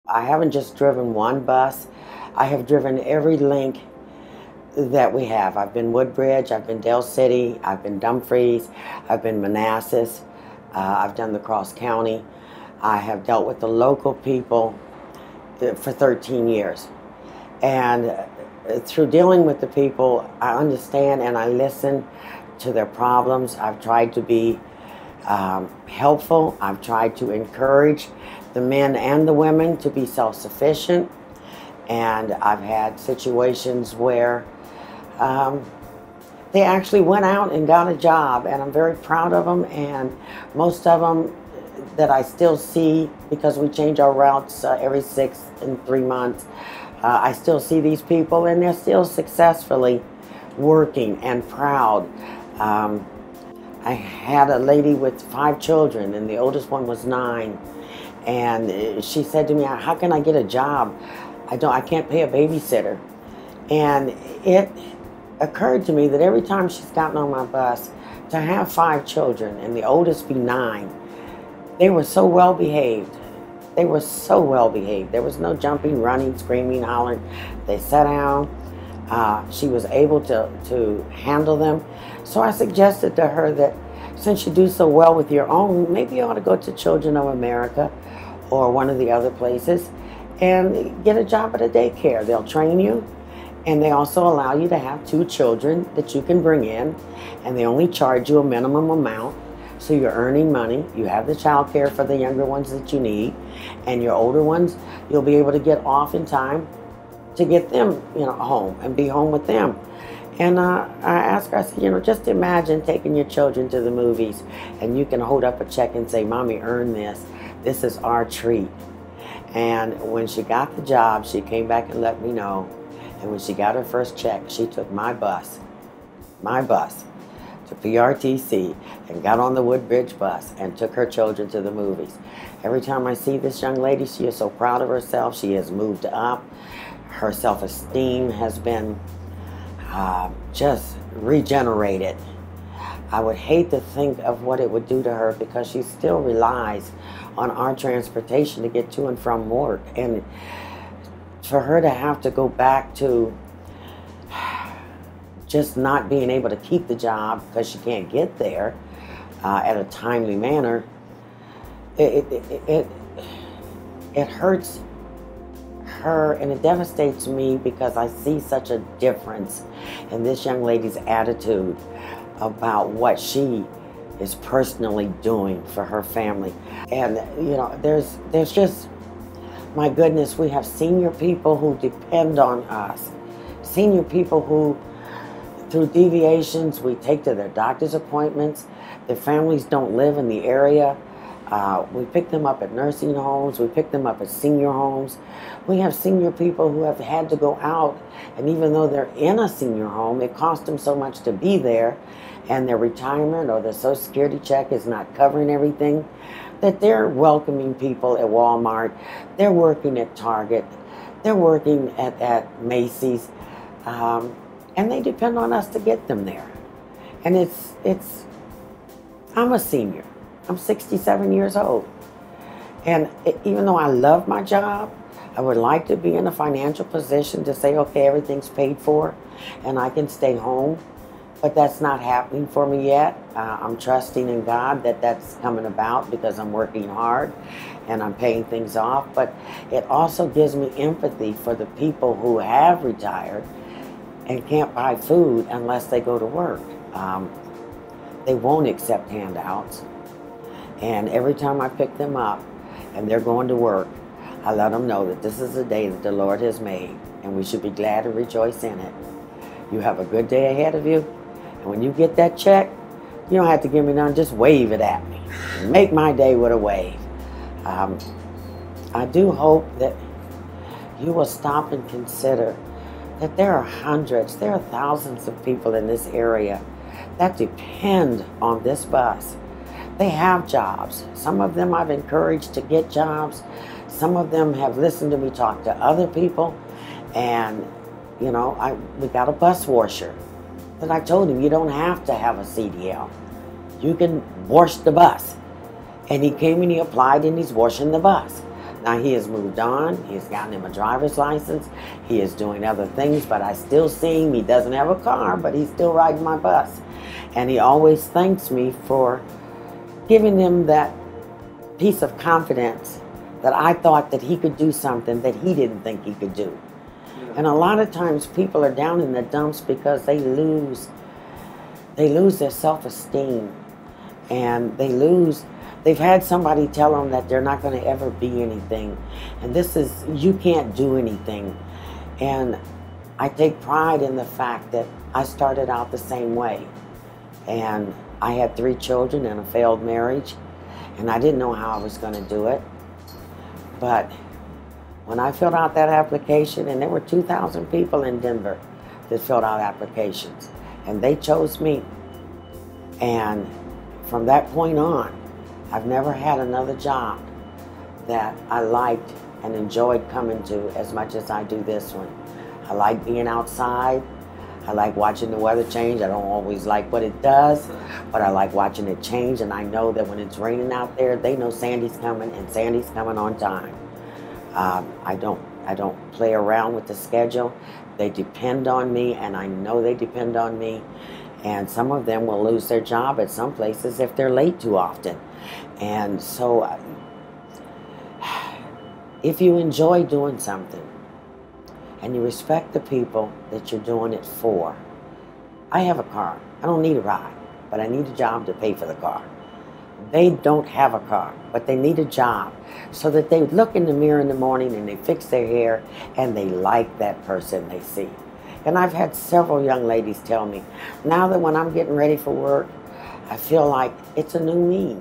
I haven't just driven one bus. I have driven every link that we have. I've been Woodbridge, I've been Dale City, I've been Dumfries, I've been Manassas, I've done the Cross County. I have dealt with the local people for 13 years. And through dealing with the people, I understand and I listen to their problems. I've tried to be helpful. I've tried to encourage the men and the women to be self-sufficient. And I've had situations where they actually went out and got a job, and I'm very proud of them. And most of them that I still see, because we change our routes every 6 and 3 months, I still see these people, and they're still successfully working and proud. I had a lady with 5 children, and the oldest one was 9. And she said to me, "How can I get a job? I can't pay a babysitter." And it occurred to me that every time she's gotten on my bus, to have 5 children and the oldest be 9, they were so well behaved. They were so well behaved. There was no jumping, running, screaming, hollering. They sat down. She was able to handle them. So I suggested to her that since you do so well with your own, maybe you ought to go to Children of America or one of the other places and get a job at a daycare. They'll train you, and they also allow you to have 2 children that you can bring in, and they only charge you a minimum amount. So you're earning money. You have the child care for the younger ones that you need, and your older ones, you'll be able to get off in time to get them, home and be home with them. And I asked her, I said, just imagine taking your children to the movies, and you can hold up a check and say, "Mommy earned this. This is our treat." And when she got the job, she came back and let me know. And when she got her first check, she took my bus to PRTC and got on the Woodbridge bus and took her children to the movies. Every time I see this young lady, she is so proud of herself. She has moved up. Her self-esteem has been just regenerated. I would hate to think of what it would do to her, because she still relies on our transportation to get to and from work. And for her to have to go back to just not being able to keep the job because she can't get there at a timely manner, it hurts her, and it devastates me, because I see such a difference in this young lady's attitude about what she is personally doing for her family. And there's just, my goodness, we have senior people who depend on us, senior people who, through deviations, we take to their doctor's appointments. Their families don't live in the area. We pick them up at nursing homes. We pick them up at senior homes. We have senior people who have had to go out, and even though they're in a senior home, it costs them so much to be there, and their retirement or their Social Security check is not covering everything, that they're welcoming people at Walmart. They're working at Target. They're working at Macy's. And they depend on us to get them there. And I'm a senior. I'm 67 years old. And even though I love my job, I would like to be in a financial position to say, okay, everything's paid for and I can stay home. But that's not happening for me yet. I'm trusting in God that that's coming about, because I'm working hard and I'm paying things off. But it also gives me empathy for the people who have retired and can't buy food unless they go to work. They won't accept handouts. And every time I pick them up and they're going to work, I let them know that this is a day that the Lord has made, and we should be glad and rejoice in it. You have a good day ahead of you, and when you get that check, you don't have to give me none, just wave it at me. Make my day with a wave. I do hope that you will stop and consider that there are hundreds, there are thousands of people in this area that depend on this bus. They have jobs. Some of them I've encouraged to get jobs. Some of them have listened to me talk to other people. And, we got a bus washer that I told him, you don't have to have a CDL. You can wash the bus. And he came and he applied and he's washing the bus. Now he has moved on, he's gotten him a driver's license, he is doing other things, but I still see him. He doesn't have a car, but he's still riding my bus. And he always thanks me for giving him that piece of confidence that I thought that he could do something that he didn't think he could do. And a lot of times people are down in the dumps because they lose their self-esteem, and they've had somebody tell them that they're not going to ever be anything, and you can't do anything. And I take pride in the fact that I started out the same way, and I had 3 children and a failed marriage, and I didn't know how I was going to do it. But when I filled out that application, and there were 2,000 people in Denver that filled out applications, and they chose me. And from that point on, I've never had another job that I liked and enjoyed coming to as much as I do this one. I like being outside. I like watching the weather change. I don't always like what it does, but I like watching it change, and I know that when it's raining out there, they know Sandy's coming, and Sandy's coming on time. I don't play around with the schedule. They depend on me, and I know they depend on me. And some of them will lose their job at some places if they're late too often. And so, if you enjoy doing something, and you respect the people that you're doing it for. I have a car. I don't need a ride, but I need a job to pay for the car. They don't have a car, but they need a job so that they look in the mirror in the morning and they fix their hair and they like that person they see. And I've had several young ladies tell me, now that when I'm getting ready for work, I feel like it's a new me.